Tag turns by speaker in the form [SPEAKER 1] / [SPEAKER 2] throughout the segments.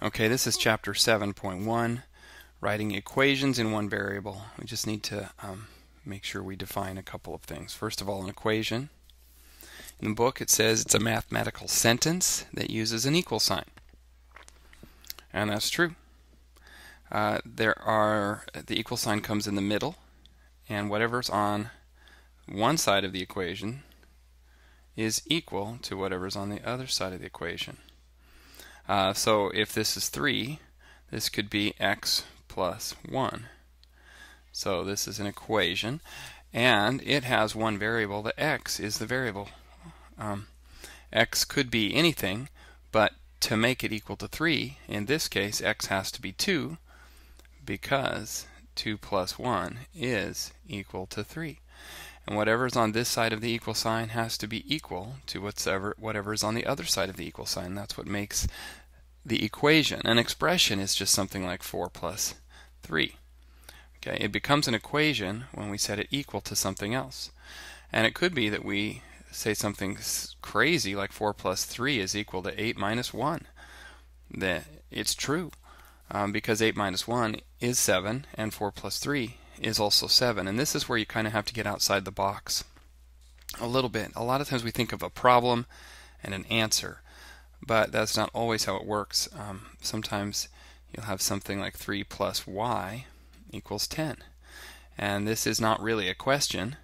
[SPEAKER 1] Okay, this is chapter 7.1, writing equations in one variable. We just need to make sure we define a couple of things. First of all, an equation. In the book it says it's a mathematical sentence that uses an equal sign. And that's true. The equal sign comes in the middle, and whatever's on one side of the equation is equal to whatever's on the other side of the equation. So if this is 3, this could be x plus 1. So this is an equation, and it has one variable. The x is the variable. X could be anything, but to make it equal to 3, in this case x has to be 2, because 2 plus 1 is equal to 3. And whatever's on this side of the equal sign has to be equal to whatever is on the other side of the equal sign. That's what makes the equation. An expression is just something like 4 plus 3. Okay, it becomes an equation when we set it equal to something else. And it could be that we say something crazy like 4 plus 3 is equal to 8 minus 1. It's true, because 8 minus 1 is 7, and 4 plus 3 is also 7. And this is where you kind of have to get outside the box a little bit. A lot of times we think of a problem and an answer, but that's not always how it works. Sometimes you'll have something like 3 plus y equals 10. And this is not really a question,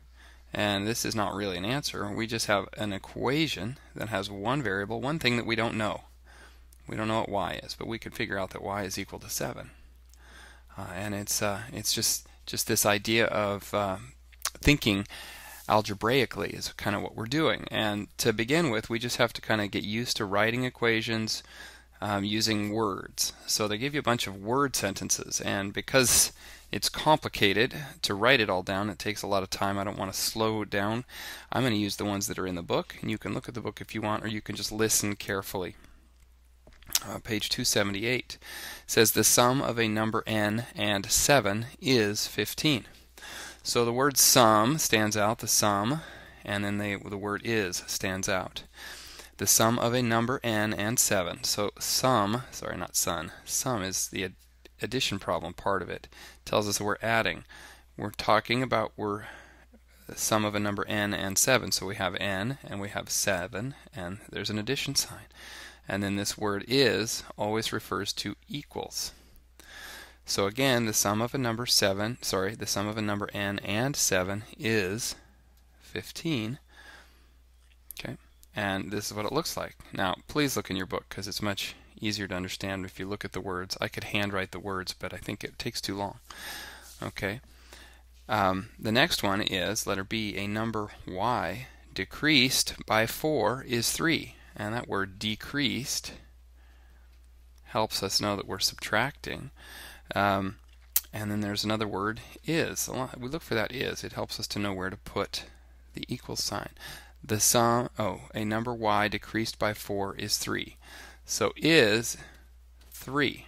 [SPEAKER 1] and this is not really an answer. We just have an equation that has one variable, one thing that we don't know. We don't know what y is, but we could figure out that y is equal to 7. And it's just this idea of thinking algebraically is kind of what we're doing. And to begin with, we just have to kind of get used to writing equations using words. So they give you a bunch of word sentences, and because it's complicated to write it all down, it takes a lot of time. I don't want to slow it down. I'm going to use the ones that are in the book, and you can look at the book if you want, or you can just listen carefully. Page 278 says the sum of a number n and 7 is 15. So the word sum stands out, the sum, and then the word is stands out. The sum of a number n and 7. So sum, sorry, not sun, sum is the addition problem part of it. It tells us that we're adding. We're talking about the sum of a number n and 7. So we have n and we have 7, and there's an addition sign. And then this word is always refers to equals. So again, the sum of a number the sum of a number n and 7 is 15. Okay, and this is what it looks like. Now, please look in your book, because it's much easier to understand if you look at the words. I could handwrite the words, but I think it takes too long. Okay, the next one is letter B. A number y decreased by 4 is 3. And that word decreased helps us know that we're subtracting. And then there's another word, is. We look for that is. It helps us to know where to put the equal sign. The sum, a number y decreased by 4 is 3. So is 3.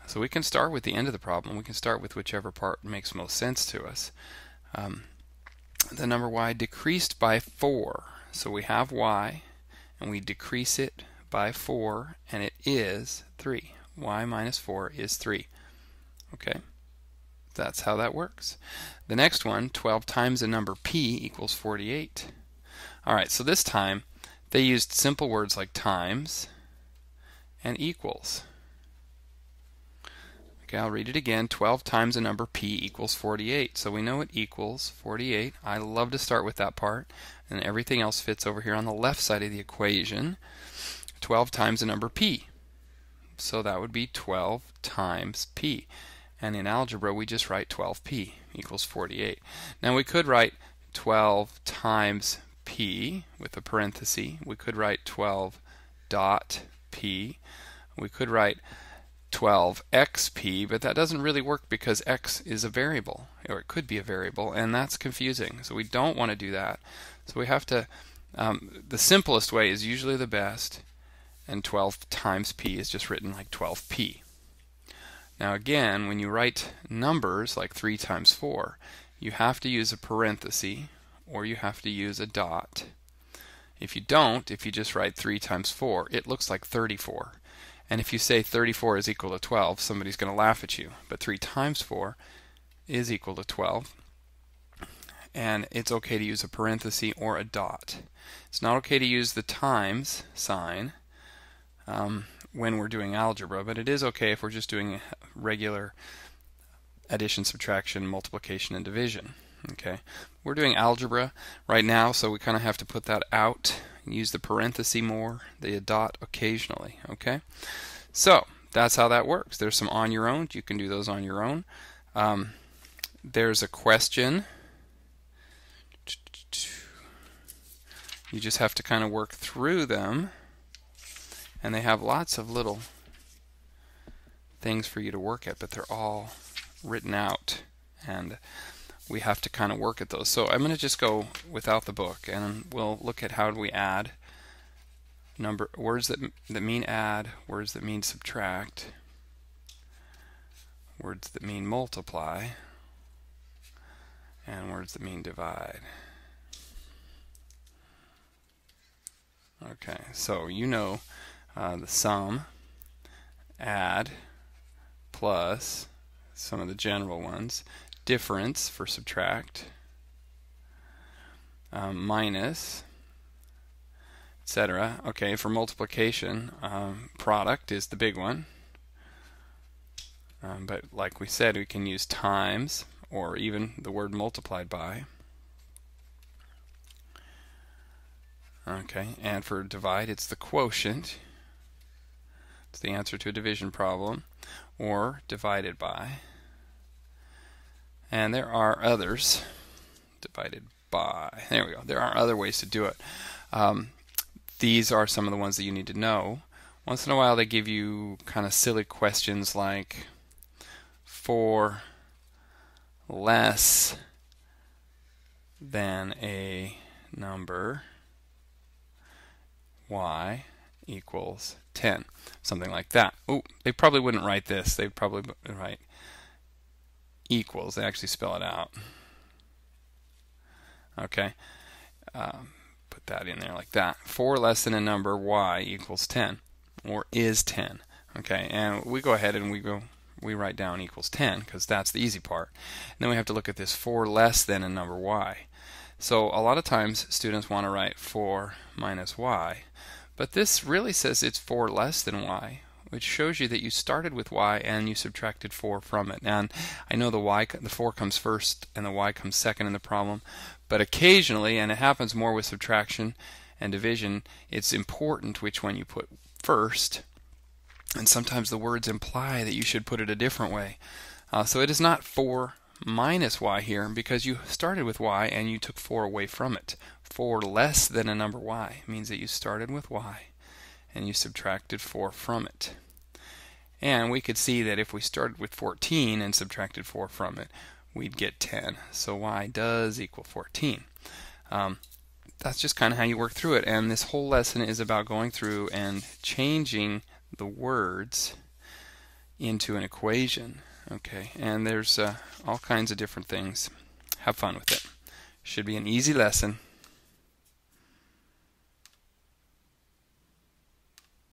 [SPEAKER 1] So we can start with the end of the problem. We can start with whichever part makes most sense to us. The number y decreased by 4. So we have y, and we decrease it by 4, and it is 3. Y minus 4 is 3. Okay, that's how that works. The next one, 12 times a number p equals 48. Alright, so this time they used simple words like times and equals. Okay, I'll read it again. 12 times a number p equals 48. So we know it equals 48. I love to start with that part, and everything else fits over here on the left side of the equation. 12 times a number p. So that would be 12 times p. And in algebra, we just write 12p equals 48. Now we could write 12 times p with a parenthesis. We could write 12 dot p. We could write 12xp, but that doesn't really work because x is a variable, or it could be a variable, and that's confusing. So we don't want to do that. So we have to, the simplest way is usually the best, and 12 times p is just written like 12p. Now again, when you write numbers like 3 times 4, you have to use a parenthesis, or you have to use a dot. If you don't, if you just write 3 times 4, it looks like 34. And if you say 34 is equal to 12, somebody's going to laugh at you. But 3 times 4 is equal to 12. And it's okay to use a parenthesis or a dot. It's not okay to use the times sign when we're doing algebra, but it is okay if we're just doing regular addition, subtraction, multiplication, and division. Okay, we're doing algebra right now, so we kind of have to put that out and use the parenthesis more, the dot occasionally. Okay, so that's how that works. There's some on your own. You can do those on your own. There's a question. You just have to kind of work through them, and they have lots of little things for you to work at, but they're all written out, and we have to kind of work at those. So I'm going to just go without the book, and we'll look at how do we add words that mean add, words that mean subtract, words that mean multiply, and words that mean divide. Okay, so you know the sum, add, plus, some of the general ones, difference for subtract, minus, etc. Okay, for multiplication, product is the big one. But like we said, we can use times or even the word multiplied by. Okay, and for divide, it's the quotient. It's the answer to a division problem, or divided by. And there are others. Divided by. There we go. There are other ways to do it. These are some of the ones that you need to know. Once in a while they give you kind of silly questions like for less than a number y equals 10. Something like that. Ooh, they probably wouldn't write this. They'd probably write equals. They actually spell it out. Okay. Put that in there like that. For less than a number y equals 10, or is 10. Okay, and we go ahead and we write down equals 10 because that's the easy part. And then we have to look at this for less than a number y. So a lot of times students want to write 4 minus y, but this really says it's 4 less than y, which shows you that you started with y and you subtracted 4 from it. And I know the 4 comes first and the y comes second in the problem, but occasionally, and it happens more with subtraction and division, it's important which one you put first, and sometimes the words imply that you should put it a different way. So it is not 4 minus y here because you started with y and you took 4 away from it. 4 less than a number y means that you started with y and you subtracted 4 from it. And we could see that if we started with 14 and subtracted 4 from it, we'd get 10. So y does equal 14. That's just kind of how you work through it. And this whole lesson is about going through and changing the words into an equation. Okay, and there's all kinds of different things. Have fun with it. Should be an easy lesson.